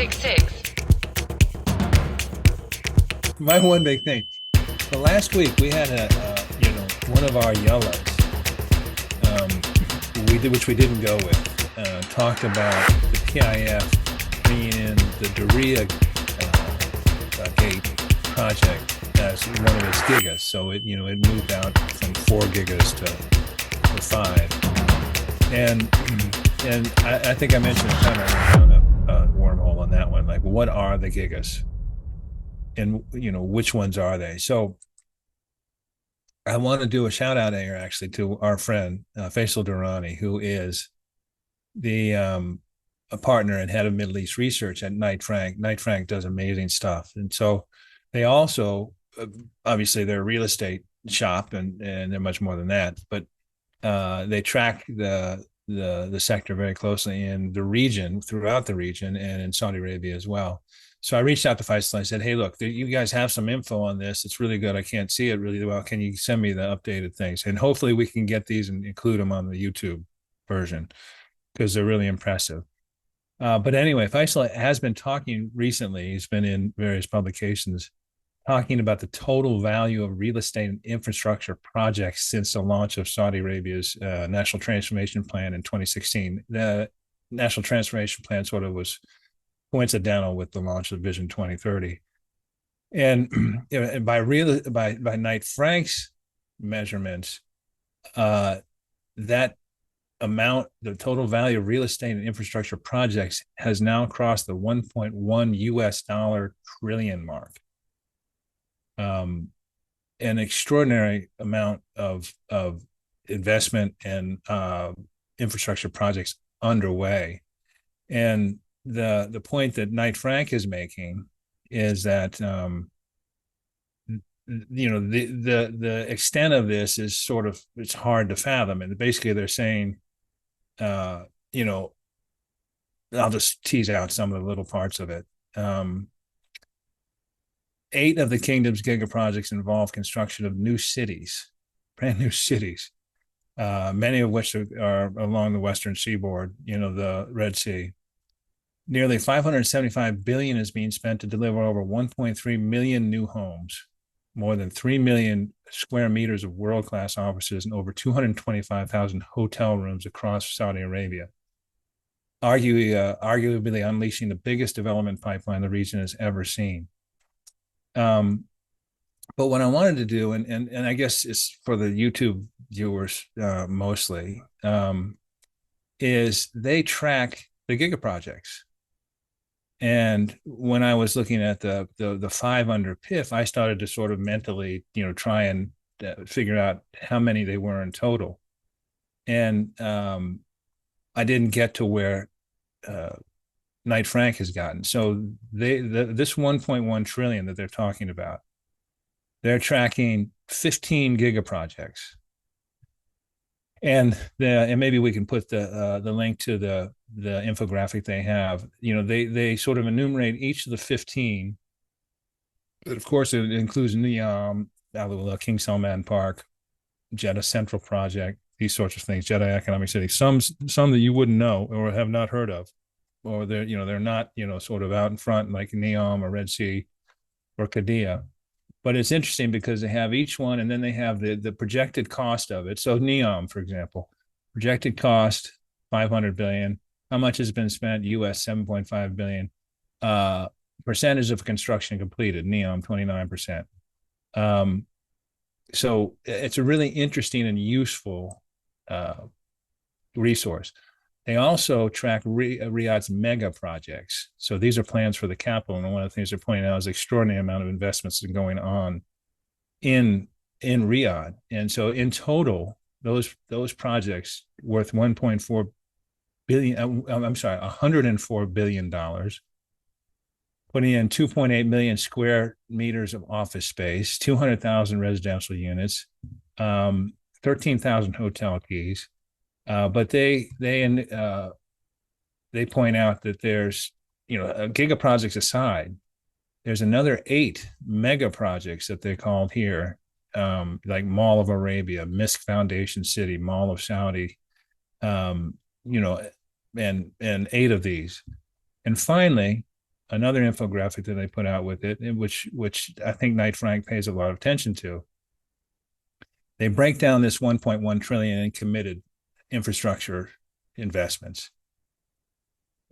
Big Six. My one big thing. The last week we had one of our yellows, which we didn't go with, talked about the PIF being in the Doria Gate project as one of its gigas. So it moved out from 4 gigas to 5. And I think I mentioned a time I went down a wormhole on that one. Like, what are the gigas? And which ones are they? So I want to do a shout out here actually to our friend Faisal Durrani, who is the a partner and head of Middle East research at Knight Frank. Knight Frank does amazing stuff, and so they also obviously they're a real estate shop, and they're much more than that. But they track the sector very closely in the region, throughout the region, and in Saudi Arabia as well. So I reached out to Faisal and I said, "Hey, look, you guys have some info on this. It's really good. I can't see it really well. Can you send me the updated things? And hopefully we can get these and include them on the YouTube version because they're really impressive." But anyway, Faisal has been talking recently. He's been in various publications talking about the total value of real estate and infrastructure projects since the launch of Saudi Arabia's National Transformation Plan in 2016. The National Transformation Plan sort of was coincidental with the launch of Vision 2030. And by Knight Frank's measurements, that amount, the total value of real estate and infrastructure projects, has now crossed the 1.1 US dollar trillion mark. An extraordinary amount of investment and infrastructure projects underway. And the point that Knight Frank is making is that the extent of this is sort of, it's hard to fathom. And basically they're saying, I'll just tease out some of the little parts of it. 8 of the kingdom's giga projects involve construction of new cities, brand new cities, many of which are along the western seaboard, the Red Sea. Nearly 575 billion is being spent to deliver over 1.3 million new homes, more than 3 million square meters of world-class offices, and over 225,000 hotel rooms across Saudi Arabia, arguably unleashing the biggest development pipeline the region has ever seen. But what I wanted to do, and I guess it's for the YouTube viewers mostly, is they track the giga projects. And when I was looking at the 5 under PIF, I started to sort of mentally, try and figure out how many they were in total. And I didn't get to where Knight Frank has gotten. So this 1.1 trillion that they're talking about, they're tracking 15 giga projects. And maybe we can put the link to the infographic they have. They sort of enumerate each of the 15. But of course, it includes Neom, King Salman Park, Jeddah Central Project, these sorts of things, Jeddah Economic City. Some that you wouldn't know or have not heard of, or they're not sort of out in front like Neom or Red Sea or Qadiyah. But it's interesting because they have each one, and then they have the projected cost of it. So Neom, for example, projected cost 500 billion. How much has been spent? US 7.5 billion. Percentage of construction completed, Neom 29%. So it's a really interesting and useful resource. They also track Riyadh's mega projects. So these are plans for the capital. And one of the things they're pointing out is the extraordinary amount of investments that are going on in Riyadh. And so in total, those projects worth 1.4 billion, $104 billion, putting in 2.8 million square meters of office space, 200,000 residential units, 13,000 hotel keys. But they point out that there's, giga projects aside, there's another 8 mega projects that they called here, like Mall of Arabia, Misk Foundation City, Mall of Saudi, and 8 of these. And finally, another infographic that they put out with it, which I think Knight Frank pays a lot of attention to. They break down this 1.1 trillion in committed infrastructure investments.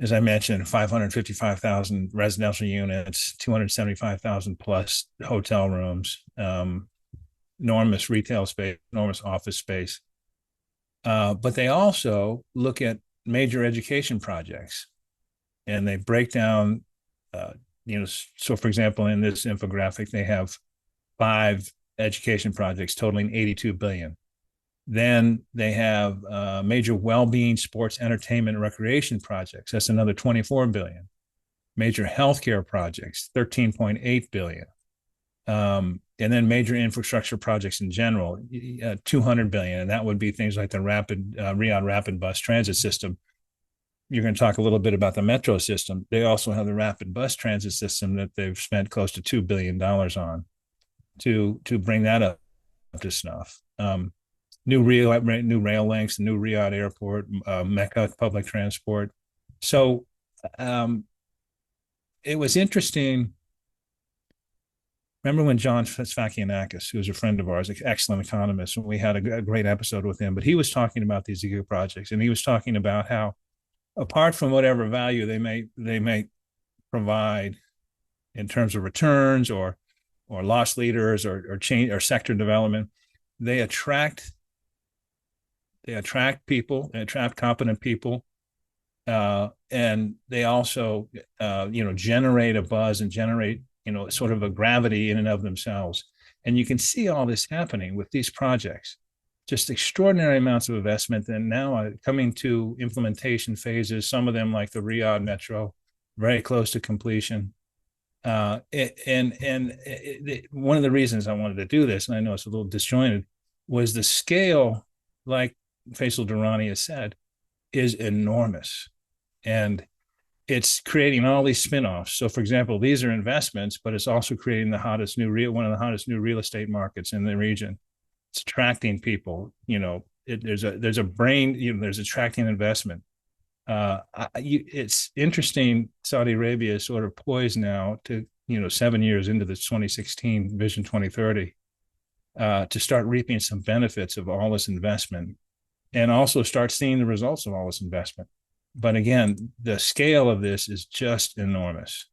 As I mentioned, 555,000 residential units, 275,000 plus hotel rooms, enormous retail space, enormous office space. But they also look at major education projects, and they break down, so for example, in this infographic, they have 5 education projects totaling 82 billion. Then they have major well-being, sports, entertainment, and recreation projects. That's another 24 billion. Major healthcare projects, 13.8 billion. And then major infrastructure projects in general, 200 billion. And that would be things like the Riyadh Rapid Bus Transit System. You're going to talk a little bit about the metro system. They also have the rapid bus transit system that they've spent close to $2 billion on to bring that up to snuff. New rail links, new Riyadh Airport, Mecca public transport. So it was interesting. Remember when John Sfakianakis, who was a friend of ours, an excellent economist, and we had a great episode with him, but he was talking about these giga projects, and he was talking about how, apart from whatever value they may provide in terms of returns or loss leaders or change or sector development, they attract people, they attract competent people, and they also generate a buzz and generate sort of a gravity in and of themselves. And you can see all this happening with these projects, just extraordinary amounts of investment, and now coming to implementation phases, some of them like the Riyadh Metro, very close to completion. One of the reasons I wanted to do this, and I know it's a little disjointed, was the scale, like Faisal Durrani has said, is enormous. And it's creating all these spin-offs. So, for example, these are investments, but it's also creating one of the hottest new real estate markets in the region. It's attracting people. There's a brain. There's attracting investment. It's interesting. Saudi Arabia is sort of poised now to 7 years into the 2016 Vision 2030 to start reaping some benefits of all this investment, and also start seeing the results of all this investment. But again, the scale of this is just enormous.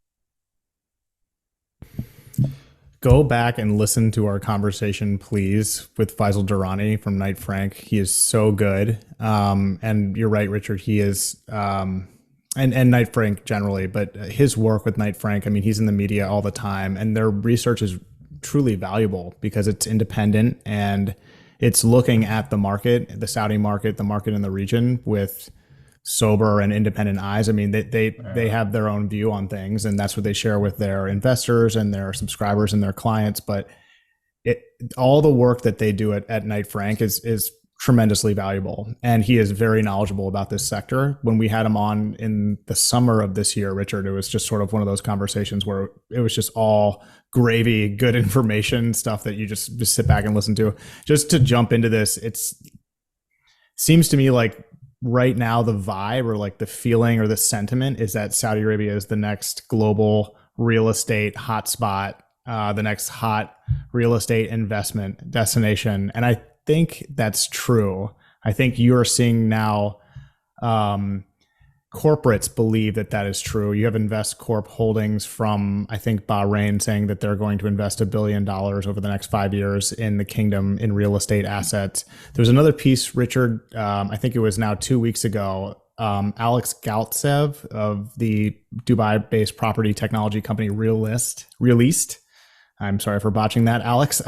Go back and listen to our conversation, please, with Faisal Durrani from Knight Frank. He is so good. And you're right, Richard. He is, and Knight Frank generally, but his work with Knight Frank, I mean, he's in the media all the time, and their research is truly valuable because it's independent and it's looking at the market, the Saudi market, the market in the region with sober and independent eyes. I mean, they have their own view on things, and that's what they share with their investors and their subscribers and their clients. But all the work that they do at Knight Frank is tremendously valuable, and he is very knowledgeable about this sector. When we had him on in the summer of this year, Richard, it was just sort of one of those conversations where it was just all gravy, good information, stuff that you just sit back and listen to. Just to jump into this, seems to me like right now the vibe or like the feeling or the sentiment is that Saudi Arabia is the next global real estate hotspot, the next hot real estate investment destination. And I think that's true. I think you're seeing now corporates believe that is true. You have Investcorp Holdings from, I think, Bahrain saying that they're going to invest $1 billion over the next 5 years in the kingdom in real estate assets. There was another piece, Richard, I think it was now 2 weeks ago. Alex Galtsev of the Dubai-based property technology company Realist. I'm sorry for botching that, Alex.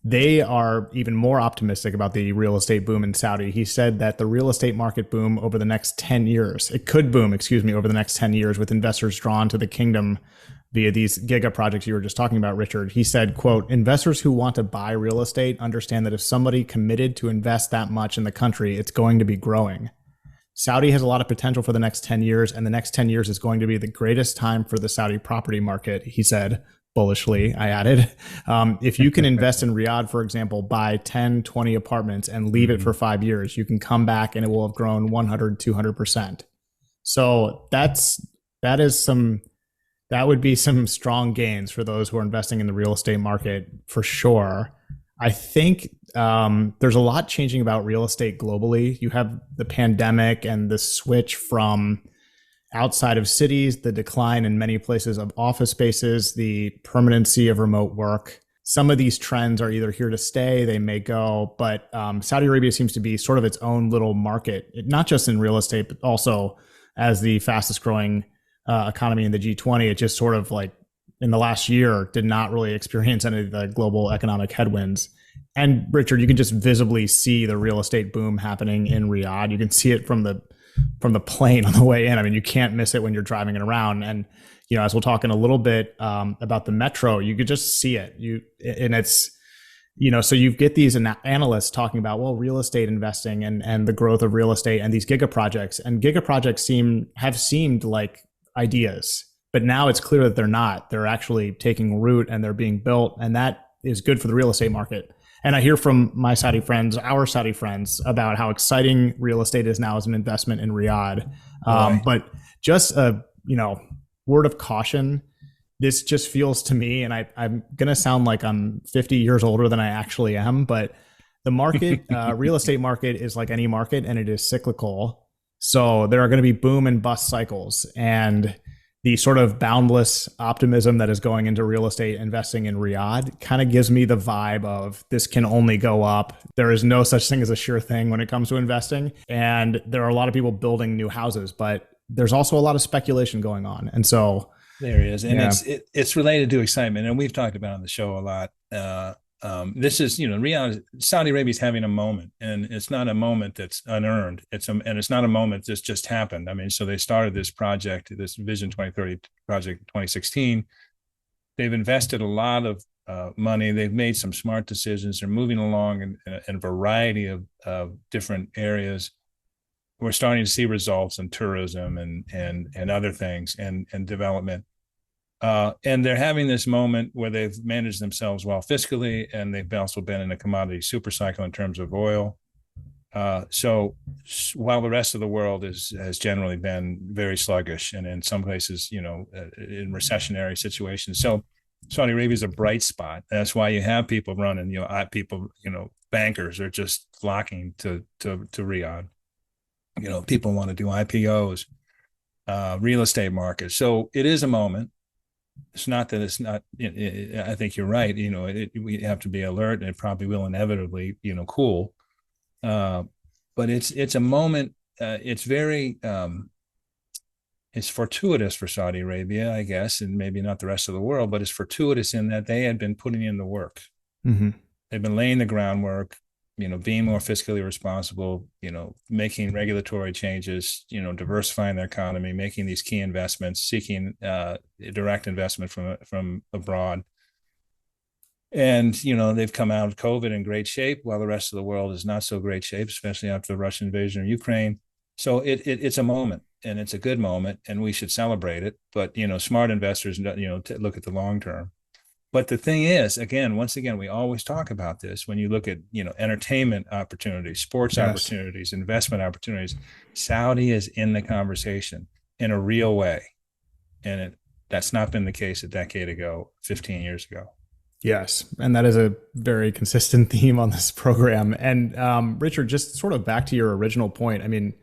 They are even more optimistic about the real estate boom in Saudi. He said that the real estate market boom over the next 10 years, it could boom, over the next 10 years with investors drawn to the kingdom via these giga projects you were just talking about, Richard. He said, quote, investors who want to buy real estate understand that if somebody committed to invest that much in the country, it's going to be growing. Saudi has a lot of potential for the next 10 years, and the next 10 years is going to be the greatest time for the Saudi property market, he said. Bullishly, I added. If you can invest in Riyadh, for example, buy 10, 20 apartments and leave it for 5 years, you can come back and it will have grown 100, 200%. So that is some That would be some strong gains for those who are investing in the real estate market for sure. I think there's a lot changing about real estate globally. You have the pandemic and the switch from outside of cities, the decline in many places of office spaces, the permanency of remote work. Some of these trends are either here to stay, they may go, but Saudi Arabia seems to be sort of its own little market, not just in real estate, but also as the fastest growing economy in the G20. It just sort of like in the last year did not really experience any of the global economic headwinds. And Richard, you can just visibly see the real estate boom happening in Riyadh. You can see it from the plane on the way in. I mean, you can't miss it when you're driving it around. And as we'll talk in a little bit about the metro, you could just see it. So you get these analysts talking about, well, real estate investing and the growth of real estate and these giga projects. And giga projects have seemed like ideas, but now it's clear that they're not. They're actually taking root and they're being built, and that is good for the real estate market. And I hear from my Saudi friends, our Saudi friends, about how exciting real estate is now as an investment in Riyadh. Right. But just a word of caution. This just feels to me, and I'm going to sound like I'm 50 years older than I actually am, but the market, real estate market is like any market, and it is cyclical. So there are going to be boom and bust cycles, and the sort of boundless optimism that is going into real estate investing in Riyadh kind of gives me the vibe of this can only go up. There is no such thing as a sure thing when it comes to investing. And there are a lot of people building new houses, but there's also a lot of speculation going on. And so there is. And it's related to excitement. And we've talked about it on the show a lot. This is, Riyadh, Saudi Arabia is having a moment, and it's not a moment that's unearned. And it's not a moment that's just happened. I mean, so they started this project, this Vision 2030 project in 2016. They've invested a lot of money. They've made some smart decisions. They're moving along in a variety of different areas. We're starting to see results in tourism and other things and development. And they're having this moment where they've managed themselves well fiscally, and they've also been in a commodity super cycle in terms of oil. So while the rest of the world has generally been very sluggish, and in some places, in recessionary situations. So Saudi Arabia is a bright spot. That's why you have people running, bankers are just flocking to Riyadh. People want to do IPOs, real estate market. So it is a moment. It's not that it's not. I think you're right. We have to be alert, and it probably will inevitably, cool. But it's a moment. It's very. It's fortuitous for Saudi Arabia, I guess, and maybe not the rest of the world. But it's fortuitous in that they had been putting in the work. Mm-hmm. They've been laying the groundwork. Being more fiscally responsible, making regulatory changes, diversifying their economy, making these key investments, seeking direct investment from abroad. And, they've come out of COVID in great shape, while the rest of the world is not so great shape, especially after the Russian invasion of Ukraine. So it's a moment, and it's a good moment, and we should celebrate it. But, smart investors, look at the long term. But the thing is, once again, we always talk about this. When you look at, entertainment opportunities, sports opportunities, investment opportunities, Saudi is in the conversation in a real way. And that's not been the case a decade ago, 15 years ago. Yes. And that is a very consistent theme on this program. And Richard, just sort of back to your original point. I mean,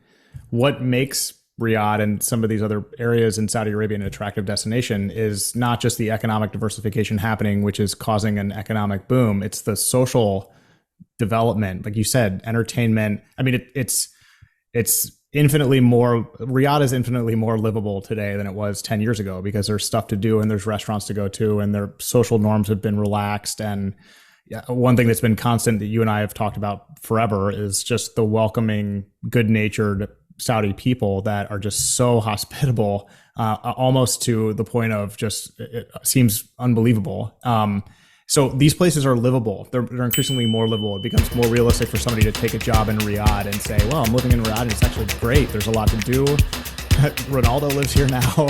what makes Riyadh and some of these other areas in Saudi Arabia an attractive destination is not just the economic diversification happening, which is causing an economic boom. It's the social development, like you said, entertainment. I mean, it's infinitely more. Riyadh is infinitely more livable today than it was 10 years ago, because there's stuff to do and there's restaurants to go to, and their social norms have been relaxed. And one thing that's been constant that you and I have talked about forever is just the welcoming, good-natured Saudi people that are just so hospitable, almost to the point of just, it seems unbelievable. So these places are livable. They're increasingly more livable. It becomes more realistic for somebody to take a job in Riyadh and say, well, I'm living in Riyadh and it's actually great. There's a lot to do. Ronaldo lives here now.